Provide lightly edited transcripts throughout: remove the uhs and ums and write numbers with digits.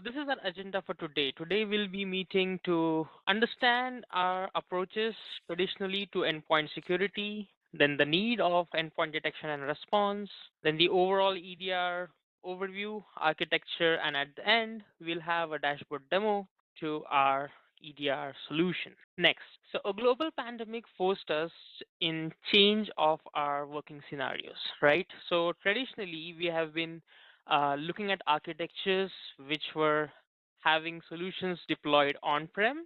this is our agenda for today. Today we'll be meeting to understand our approaches traditionally to endpoint security, then the need of endpoint detection and response, then the overall EDR overview, architecture, and at the end, we'll have a dashboard demo to our EDR solution. Next, so a global pandemic forced us in change of our working scenarios, right? So traditionally, we have been looking at architectures which were having solutions deployed on-prem,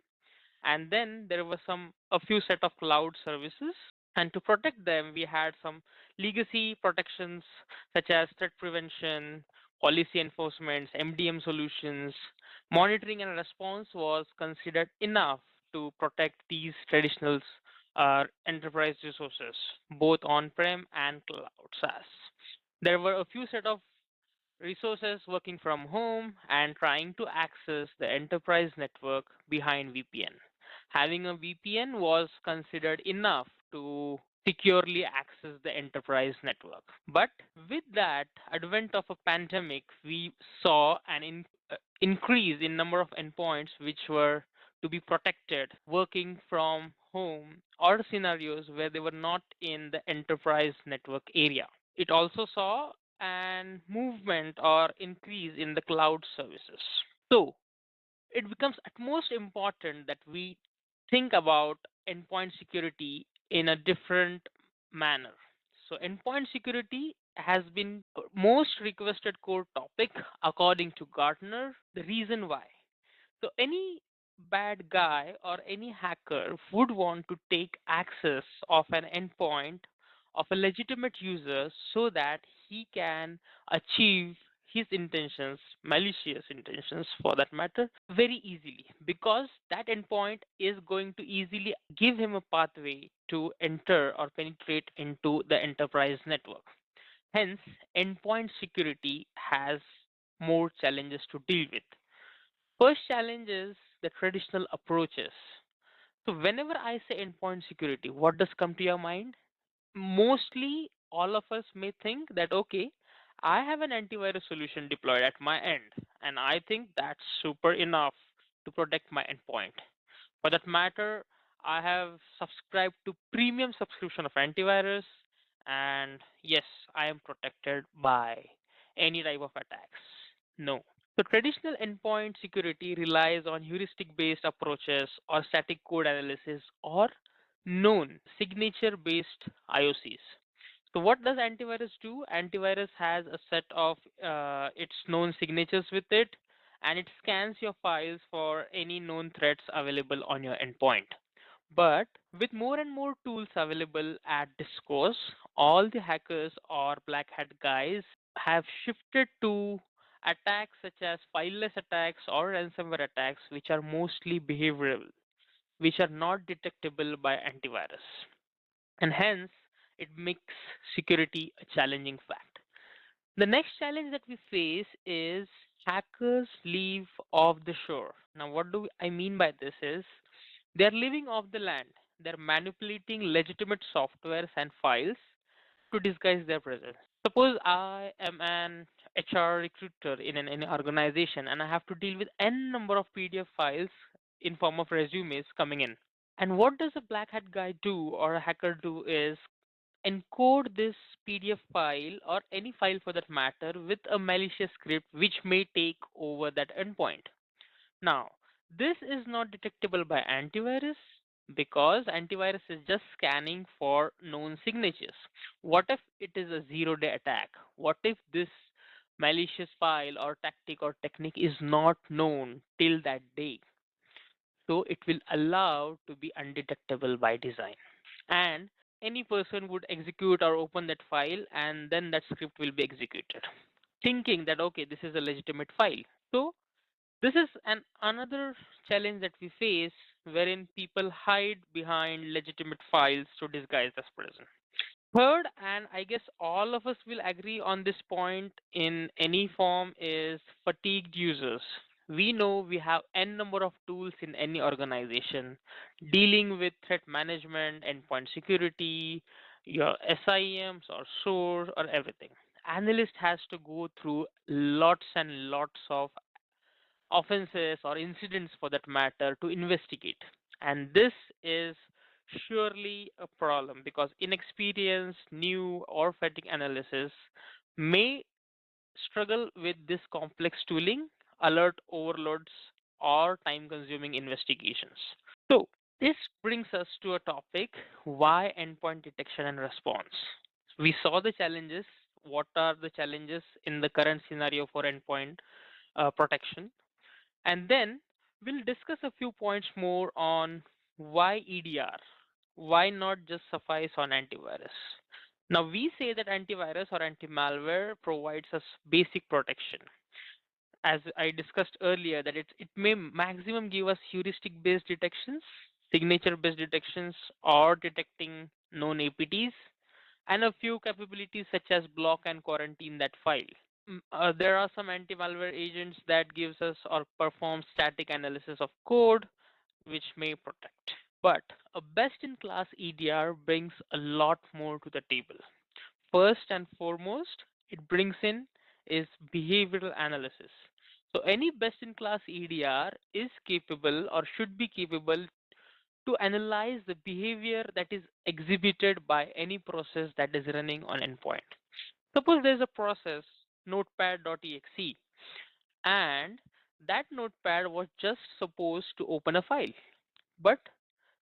and then there were a few set of cloud services. And to protect them, we had some legacy protections such as threat prevention, policy enforcement, MDM solutions. Monitoring and response was considered enough to protect these traditional enterprise resources, both on-prem and cloud SaaS. There were a few set of resources working from home and trying to access the enterprise network behind VPN. Having a VPN was considered enough to securely access the enterprise network. But with that advent of a pandemic, we saw an increase in number of endpoints which were to be protected working from home or scenarios where they were not in the enterprise network area. It also saw an movement or increase in the cloud services. So it becomes utmost important that we think about endpoint security in a different manner. So endpoint security has been most requested core topic according to Gartner. The reason why. So any bad guy or any hacker would want to take access of an endpoint of a legitimate user so that he can achieve his intentions, malicious intentions for that matter, very easily because that endpoint is going to easily give him a pathway to enter or penetrate into the enterprise network. Hence, endpoint security has more challenges to deal with. First challenge is the traditional approaches. So whenever I say endpoint security, what does come to your mind? Mostly all of us may think that, okay, I have an antivirus solution deployed at my end, and I think that's super enough to protect my endpoint. For that matter, I have subscribed to premium subscription of antivirus, and yes, I am protected by any type of attacks. No. So traditional endpoint security relies on heuristic-based approaches or static code analysis or known signature-based IOCs. So what does antivirus do? Antivirus has a set of its known signatures with it, and it scans your files for any known threats available on your endpoint. But with more and more tools available at discourse, all the hackers or black hat guys have shifted to attacks such as fileless attacks or ransomware attacks, which are mostly behavioral, which are not detectable by antivirus. And hence, it makes security a challenging fact. The next challenge that we face is hackers leave off the shore. Now, what do I mean by this is they're living off the land. They're manipulating legitimate softwares and files to disguise their presence. Suppose I am an HR recruiter in an organization and I have to deal with n number of PDF files in form of resumes coming in. And what does a black hat guy do or a hacker do is encode this PDF file or any file for that matter with a malicious script which may take over that endpoint. Now, this is not detectable by antivirus because antivirus is just scanning for known signatures. What if it is a 0-day attack? What if this malicious file or tactic or technique is not known till that day? So it will allow to be undetectable by design. And any person would execute or open that file and then that script will be executed, thinking that okay, this is a legitimate file. So this is another challenge that we face wherein people hide behind legitimate files to disguise as present. Third, and I guess all of us will agree on this point in any form, is fatigued users. We know we have n number of tools in any organization dealing with threat management, endpoint security, your SIEMs or SOAR or everything. Analyst has to go through lots and lots of offenses or incidents for that matter to investigate. And this is surely a problem because inexperienced, new, or fatigue analysis may struggle with this complex tooling, alert overloads, or time consuming investigations. So, this brings us to a topic: why endpoint detection and response. We saw the challenges. What are the challenges in the current scenario for endpoint protection? And then we'll discuss a few points more on why EDR, why not just suffice on antivirus. Now, we say that antivirus or anti-malware provides us basic protection. As I discussed earlier, that it may maximum give us heuristic-based detections, signature-based detections, or detecting known APTs, and a few capabilities such as block and quarantine that file. There are some anti-malware agents that gives us or perform static analysis of code, which may protect. But a best-in-class EDR brings a lot more to the table. First and foremost, it brings in is behavioral analysis. So any best-in-class EDR is capable or should be capable to analyze the behavior that is exhibited by any process that is running on endpoint. Suppose there's a process notepad.exe and that notepad was just supposed to open a file. But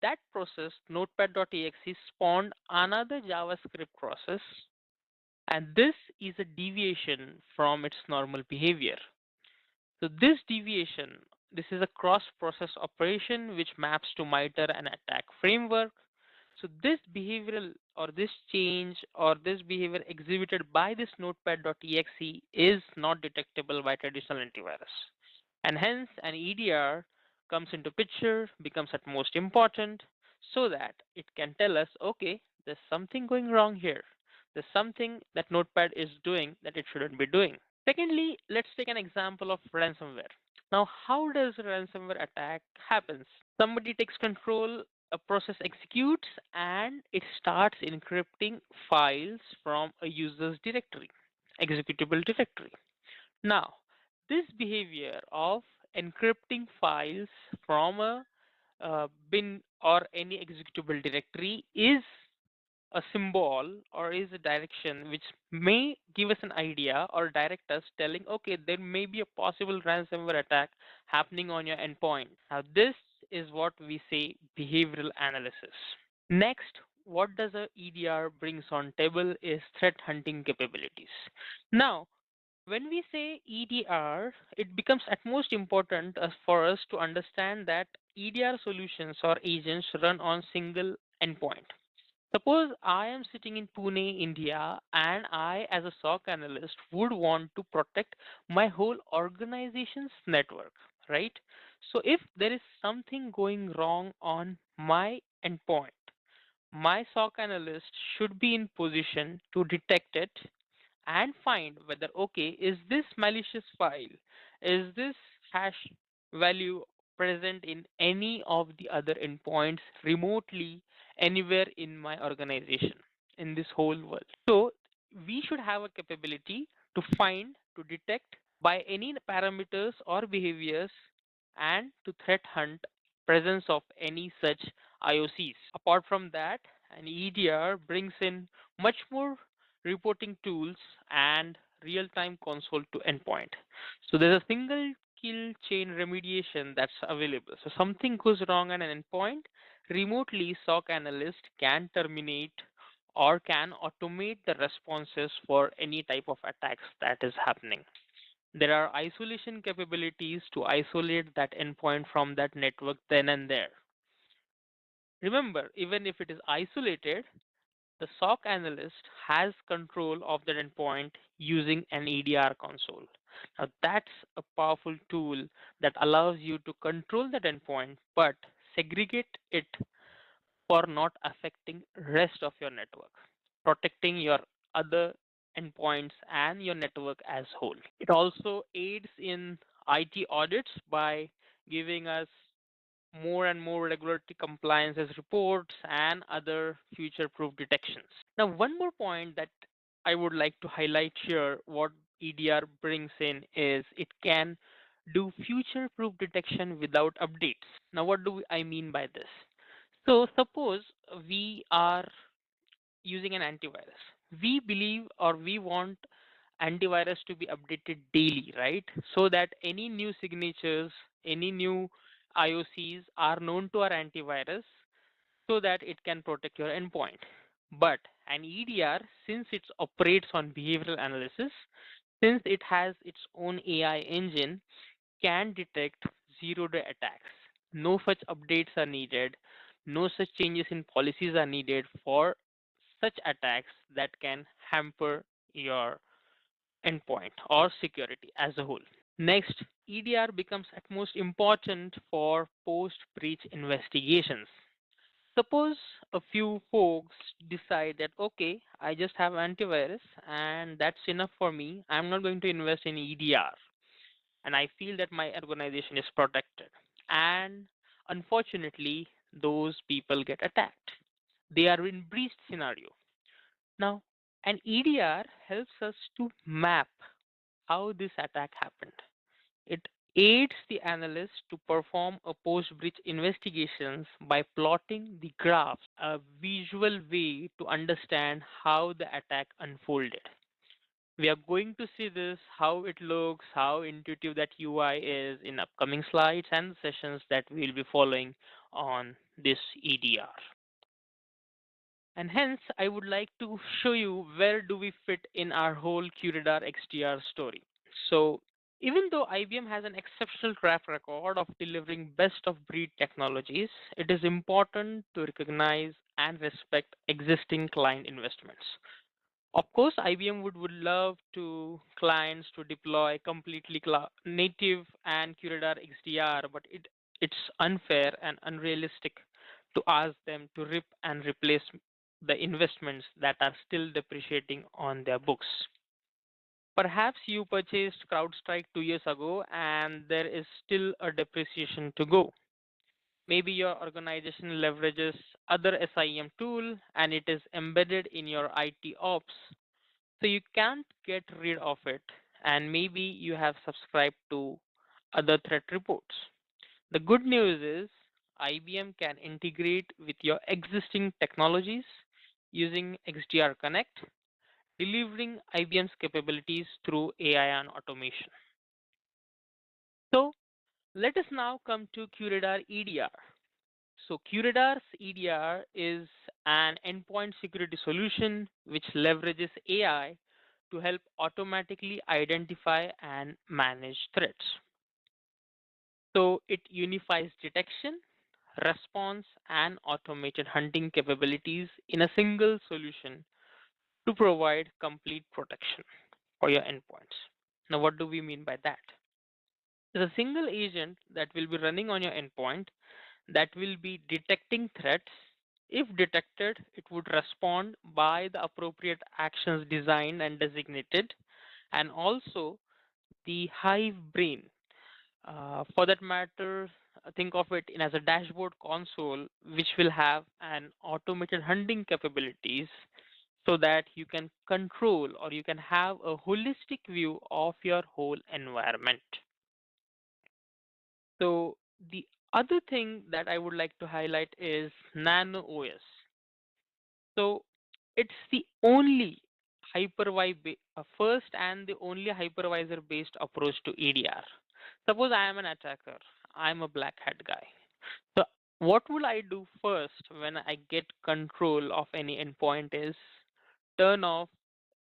that process notepad.exe spawned another JavaScript process, and this is a deviation from its normal behavior. So this deviation, this is a cross-process operation which maps to MITRE and attack framework. So this behavioral or this change or this behavior exhibited by this notepad.exe is not detectable by traditional antivirus. And hence an EDR comes into picture, becomes at most important so that it can tell us, okay, there's something going wrong here. There's something that Notepad is doing that it shouldn't be doing. Secondly, let's take an example of ransomware. Now, how does a ransomware attack happens? Somebody takes control, a process executes, and it starts encrypting files from a user's directory, executable directory. Now, this behavior of encrypting files from a bin or any executable directory is a symbol or is a direction which may give us an idea or direct us telling, okay, there may be a possible ransomware attack happening on your endpoint. Now, this is what we say behavioral analysis. Next, what does a EDR brings on table is threat hunting capabilities. Now, when we say EDR, it becomes at most important for us to understand that EDR solutions or agents run on single endpoint. Suppose I am sitting in Pune, India, and I, as a SOC analyst, would want to protect my whole organization's network, right? So if there is something going wrong on my endpoint, my SOC analyst should be in position to detect it and find whether, okay, is this malicious file, is this hash value present in any of the other endpoints remotely anywhere in my organization, in this whole world. So we should have a capability to find, to detect by any parameters or behaviors and to threat hunt presence of any such IOCs. Apart from that, an EDR brings in much more reporting tools and real-time console to endpoint. So there's a single kill chain remediation that's available. So something goes wrong on an endpoint, remotely SOC analyst can terminate or can automate the responses for any type of attacks that is happening. There are isolation capabilities to isolate that endpoint from that network then and there. Remember, even if it is isolated, the SOC analyst has control of that endpoint using an EDR console. Now that's a powerful tool that allows you to control that endpoint but segregate it for not affecting rest of your network, protecting your other endpoints and your network as whole. It also aids in IT audits by giving us more and more regulatory compliances reports and other future-proof detections. Now, one more point that I would like to highlight here, what EDR brings in is it can do future-proof detection without updates. Now, what do I mean by this? So, suppose we are using an antivirus. We believe or we want antivirus to be updated daily, right? So that any new signatures, any new IOCs are known to our antivirus so that it can protect your endpoint. But an EDR, since it operates on behavioral analysis, since it has its own AI engine, can detect zero-day attacks. No such updates are needed. No such changes in policies are needed for such attacks that can hamper your endpoint or security as a whole. Next, EDR becomes at most important for post-breach investigations. Suppose a few folks decide that, okay, I just have antivirus and that's enough for me. I'm not going to invest in EDR and I feel that my organization is protected. And unfortunately, those people get attacked. They are in breach scenario. Now, an EDR helps us to map how this attack happened. It aids the analyst to perform a post-breach investigations by plotting the graphs, a visual way to understand how the attack unfolded. We are going to see this, how it looks, how intuitive that UI is in upcoming slides and sessions that we'll be following on this EDR. And hence, I would like to show you where do we fit in our whole QRadar XDR story. So even though IBM has an exceptional track record of delivering best of breed technologies, it is important to recognize and respect existing client investments. Of course, IBM would love to clients to deploy completely native and QRadar XDR, but it's unfair and unrealistic to ask them to rip and replace the investments that are still depreciating on their books. Perhaps you purchased CrowdStrike 2 years ago and there is still a depreciation to go. Maybe your organization leverages other SIEM tool and it is embedded in your IT ops, so you can't get rid of it, and maybe you have subscribed to other threat reports. The good news is IBM can integrate with your existing technologies using XDR Connect, delivering IBM's capabilities through AI and automation. So let us now come to QRadar EDR. So QRadar's EDR is an endpoint security solution which leverages AI to help automatically identify and manage threats. So it unifies detection, response, and automated hunting capabilities in a single solution to provide complete protection for your endpoints. Now, what do we mean by that? There's a single agent that will be running on your endpoint that will be detecting threats. If detected, it would respond by the appropriate actions designed and designated, and also the Hive brain. For that matter, think of it in as a dashboard console, which will have an automated hunting capabilities so that you can control or you can have a holistic view of your whole environment. So the other thing that I would like to highlight is Nano OS. So it's the only first and the only hypervisor-based approach to EDR. Suppose I am an attacker, I'm a black hat guy. So what will I do first when I get control of any endpoint is turn off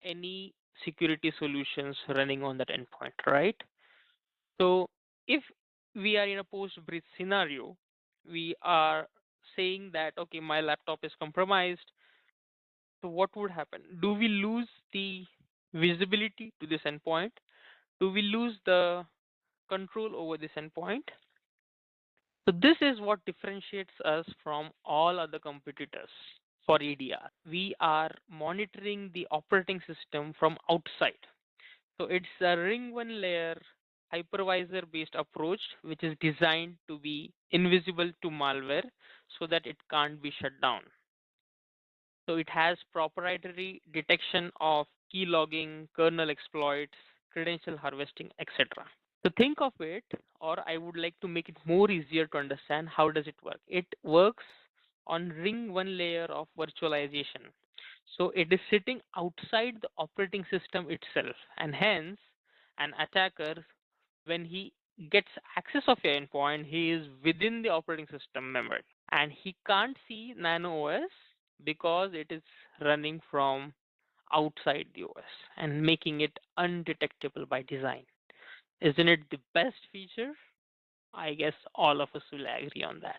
any security solutions running on that endpoint, right? So if we are in a post-breach scenario, we are saying that, okay, my laptop is compromised. So what would happen? Do we lose the visibility to this endpoint? Do we lose the control over this endpoint? So this is what differentiates us from all other competitors for EDR. We are monitoring the operating system from outside. So it's a ring one layer hypervisor based approach which is designed to be invisible to malware so that it can't be shut down. So it has proprietary detection of key logging, kernel exploits, credential harvesting, etc. So think of it, or I would like to make it more easier to understand how does it work. It works on ring one layer of virtualization. So it is sitting outside the operating system itself, and hence an attacker, when he gets access of your endpoint, he is within the operating system memory, and he can't see Nano OS because it is running from outside the OS and making it undetectable by design. Isn't it the best feature? I guess all of us will agree on that.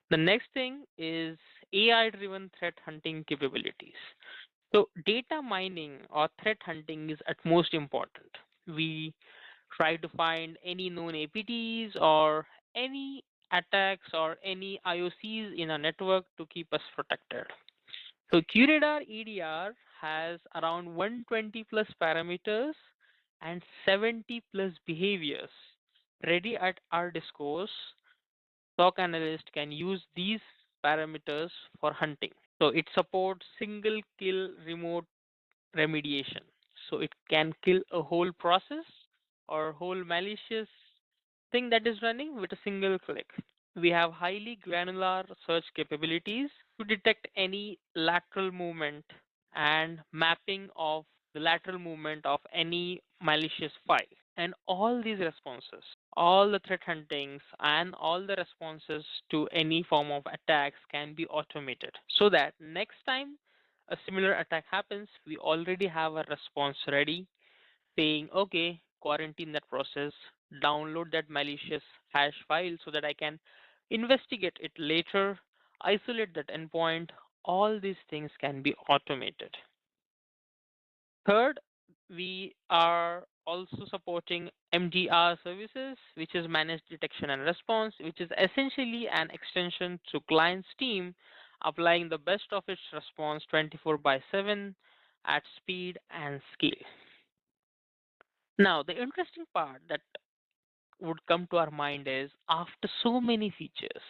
The next thing is AI driven threat hunting capabilities. So, data mining or threat hunting is at most important. We try to find any known APTs or any attacks or any IOCs in a network to keep us protected. So QRadar EDR has around 120 plus parameters and 70 plus behaviors ready at our discourse. SOC analyst can use these parameters for hunting. So it supports single kill remote remediation. So it can kill a whole process or whole malicious thing that is running with a single click. We have highly granular search capabilities to detect any lateral movement and mapping of the lateral movement of any malicious file. And all these responses, all the threat huntings, and all the responses to any form of attacks can be automated so that next time a similar attack happens, we already have a response ready saying, okay, quarantine that process, download that malicious hash file so that I can investigate it later, isolate that endpoint. All these things can be automated. Third, we are also supporting MDR services, which is managed detection and response, which is essentially an extension to client's team, applying the best of its response 24 by 7 at speed and scale. Now, the interesting part that would come to our mind is after so many features,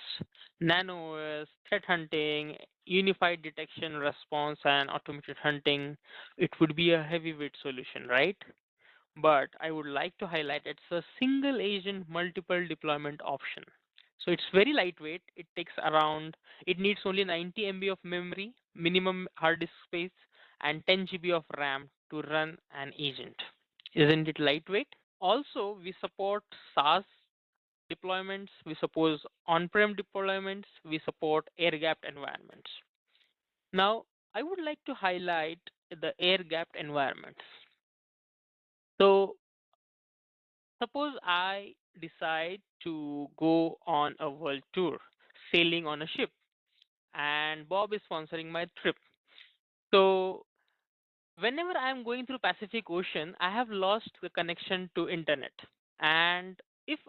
Nano OS, threat hunting, unified detection response, and automated hunting, it would be a heavyweight solution, right? But I would like to highlight it's a single agent multiple deployment option. So it's very lightweight. It needs only 90 MB of memory, minimum hard disk space, and 10 GB of RAM to run an agent. Isn't it lightweight? Also, we support SaaS deployments, we suppose on-prem deployments, we support air-gapped environments. Now, I would like to highlight the air-gapped environments. So, suppose I decide to go on a world tour, sailing on a ship, and Bob is sponsoring my trip. So, whenever I am going through Pacific Ocean, I have lost the connection to internet. And if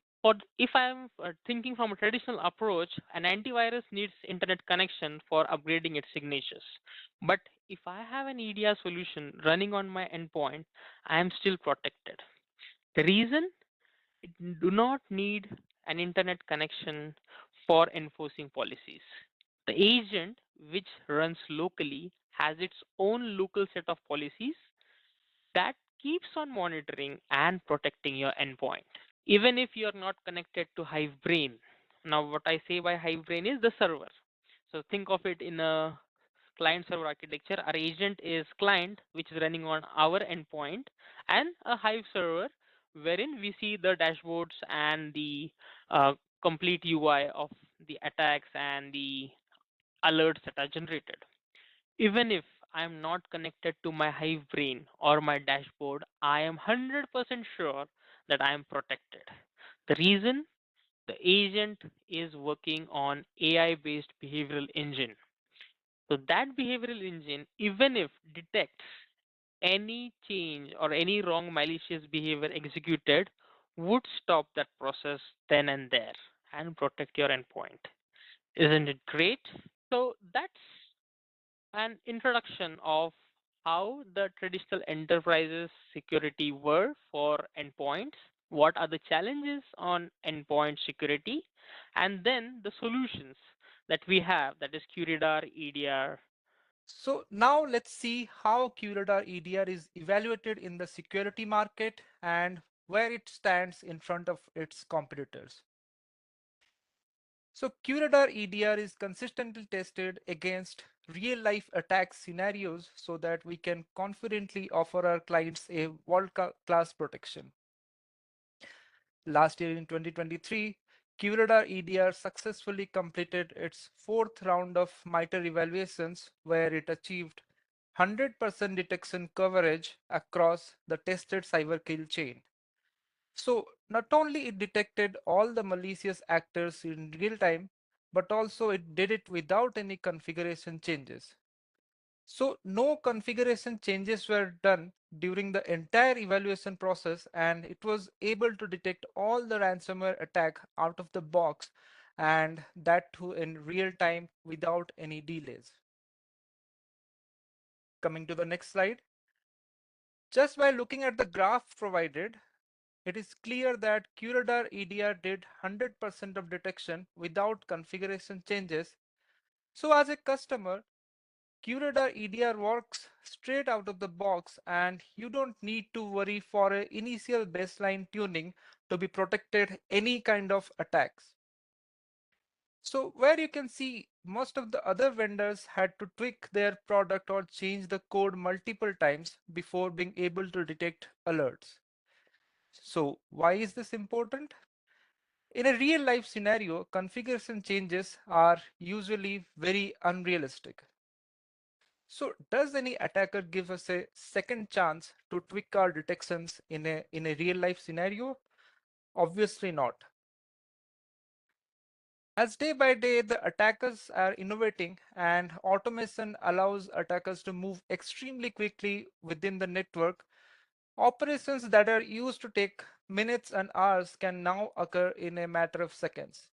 if I am thinking from a traditional approach, an antivirus needs internet connection for upgrading its signatures. But if I have an EDR solution running on my endpoint, I am still protected. The reason, it do not need an internet connection for enforcing policies. The agent, which runs locally, has its own local set of policies that keeps on monitoring and protecting your endpoint. Even if you're not connected to Hive Brain. Now, what I say by Hive Brain is the server. So think of it in a client server architecture. Our agent is client, which is running on our endpoint, and a Hive server, wherein we see the dashboards and the complete UI of the attacks and the alerts that are generated. Even if I'm not connected to my Hive Brain or my dashboard, I am 100% sure that I am protected. The reason, the agent is working on AI based behavioral engine. So that behavioral engine, even if detects any change or any wrong malicious behavior executed, would stop that process then and there and protect your endpoint. Isn't it great? So that's an introduction of how the traditional enterprises security were for endpoints, what are the challenges on endpoint security, and then the solutions that we have, that is QRadar EDR. So now let's see how QRadar EDR is evaluated in the security market and where it stands in front of its competitors. So QRadar EDR is consistently tested against real life attack scenarios so that we can confidently offer our clients a world class protection. Last year in 2023, QRadar EDR successfully completed its fourth round of MITRE evaluations where it achieved 100% detection coverage across the tested cyber kill chain. So not only it detected all the malicious actors in real time, but also it did it without any configuration changes. So no configuration changes were done during the entire evaluation process, and it was able to detect all the ransomware attack out of the box, and that too in real time without any delays. Coming to the next slide. Just by looking at the graph provided, it is clear that QRadar EDR did 100% of detection without configuration changes. So as a customer, QRadar EDR works straight out of the box and you don't need to worry for an initial baseline tuning to be protected any kind of attacks. So where you can see most of the other vendors had to tweak their product or change the code multiple times before being able to detect alerts. So why is this important? In a real life scenario, configuration changes are usually very unrealistic. So does any attacker give us a second chance to tweak our detections in a real life scenario? Obviously not. As day by day the attackers are innovating and automation allows attackers to move extremely quickly within the network, operations that are used to take minutes and hours can now occur in a matter of seconds.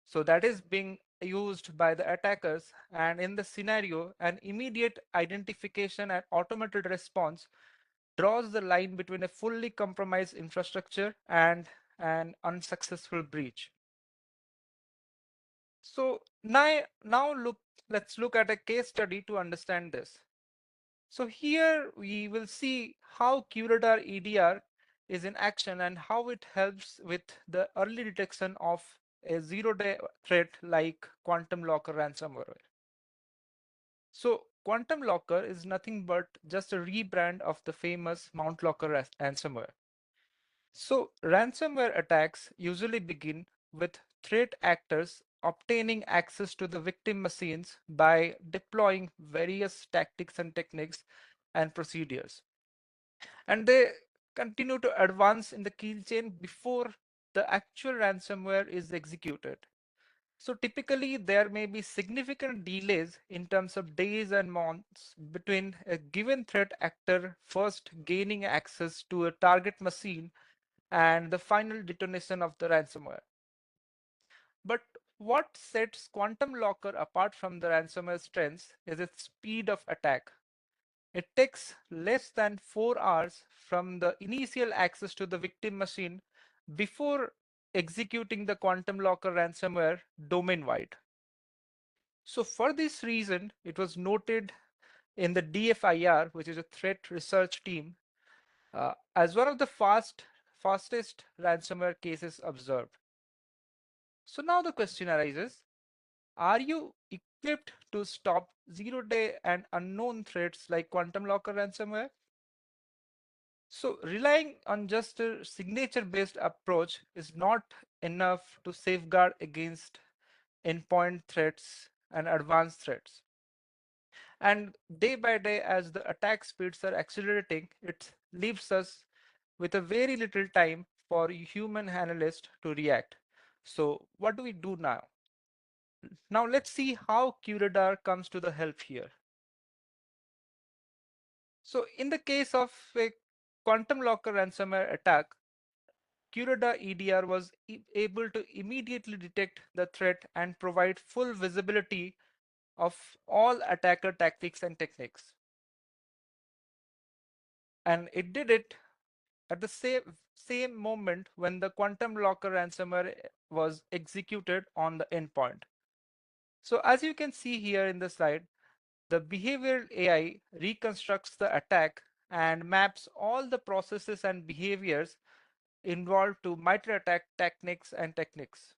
So that is being used by the attackers, and in the scenario, an immediate identification and automated response draws the line between a fully compromised infrastructure and an unsuccessful breach. So now let's look at a case study to understand this. So here we will see how QRadar EDR is in action and how it helps with the early detection of a zero-day threat like Quantum Locker ransomware. So Quantum Locker is nothing but just a rebrand of the famous Mount Locker ransomware. So ransomware attacks usually begin with threat actors obtaining access to the victim machines by deploying various tactics and techniques and procedures. And they continue to advance in the kill chain before the actual ransomware is executed. So typically there may be significant delays in terms of days and months between a given threat actor first gaining access to a target machine and the final detonation of the ransomware. But what sets Quantum Locker apart from the ransomware strengths is its speed of attack. It takes less than 4 hours from the initial access to the victim machine before executing the Quantum Locker ransomware domain-wide. So for this reason, it was noted in the DFIR, which is a threat research team, as one of the fastest ransomware cases observed. So now the question arises, are you equipped to stop zero-day and unknown threats like Quantum Locker ransomware? So relying on just a signature-based approach is not enough to safeguard against endpoint threats and advanced threats. And day by day, as the attack speeds are accelerating, it leaves us with a very little time for human analysts to react. So what do we do now? Now let's see how QRadar comes to the help here. So in the case of a quantum locker ransomware attack, QRadar EDR was able to immediately detect the threat and provide full visibility of all attacker tactics and techniques. And it did it at the same moment when the quantum locker ransomware was executed on the endpoint. So as you can see here in the slide, the behavioral AI reconstructs the attack and maps all the processes and behaviors involved to MITRE attack techniques.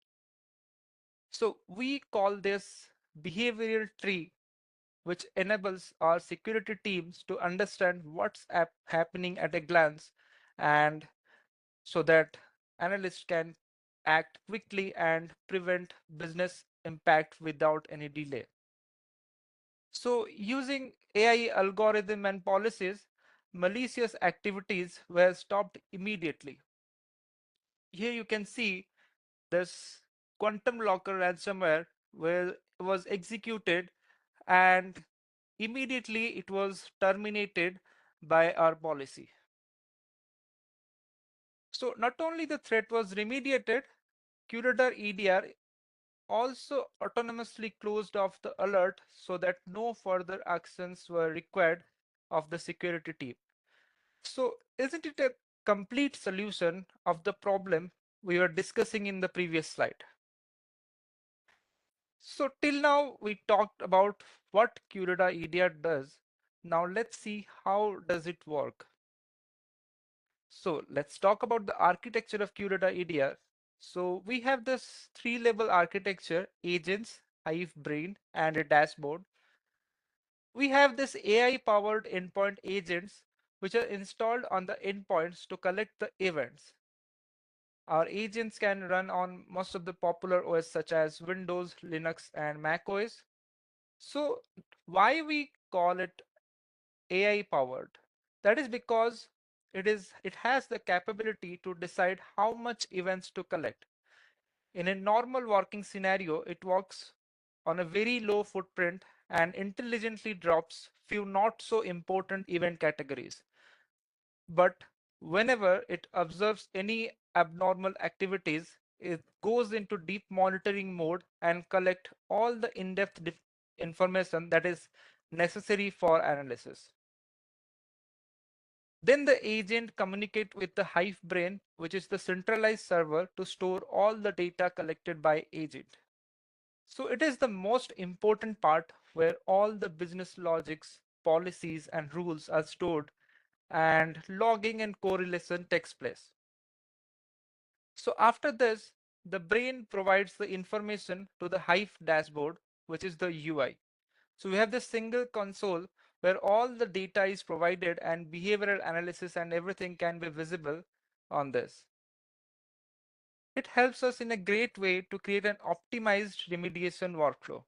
So we call this behavioral tree, which enables our security teams to understand what's happening at a glance, and so that analysts can act quickly and prevent business impact without any delay. So using AI algorithm and policies, malicious activities were stopped immediately. Here you can see this quantum locker ransomware where it was executed, and immediately it was terminated by our policy. So not only the threat was remediated, QRadar EDR also autonomously closed off the alert so that no further actions were required of the security team. So isn't it a complete solution of the problem we were discussing in the previous slide? So till now we talked about what QRadar EDR does. Now let's see how does it work. So let's talk about the architecture of QRadar EDR. So we have this three-level architecture: agents, Hive brain, and a dashboard. We have this AI-powered endpoint agents which are installed on the endpoints to collect the events. Our agents can run on most of the popular OS such as Windows, Linux, and Mac OS. So why we call it AI powered? That is because it has the capability to decide how much events to collect. In a normal working scenario, it works on a very low footprint and intelligently drops few not so important event categories. But whenever it observes any abnormal activities, it goes into deep monitoring mode and collect all the in-depth information that is necessary for analysis. Then the agent communicate with the Hive brain, which is the centralized server to store all the data collected by agent. So it is the most important part where all the business logics, policies, and rules are stored, and logging and correlation takes place. So after this, the brain provides the information to the Hive dashboard, which is the UI. So we have this single console where all the data is provided and behavioral analysis and everything can be visible on this. It helps us in a great way to create an optimized remediation workflow.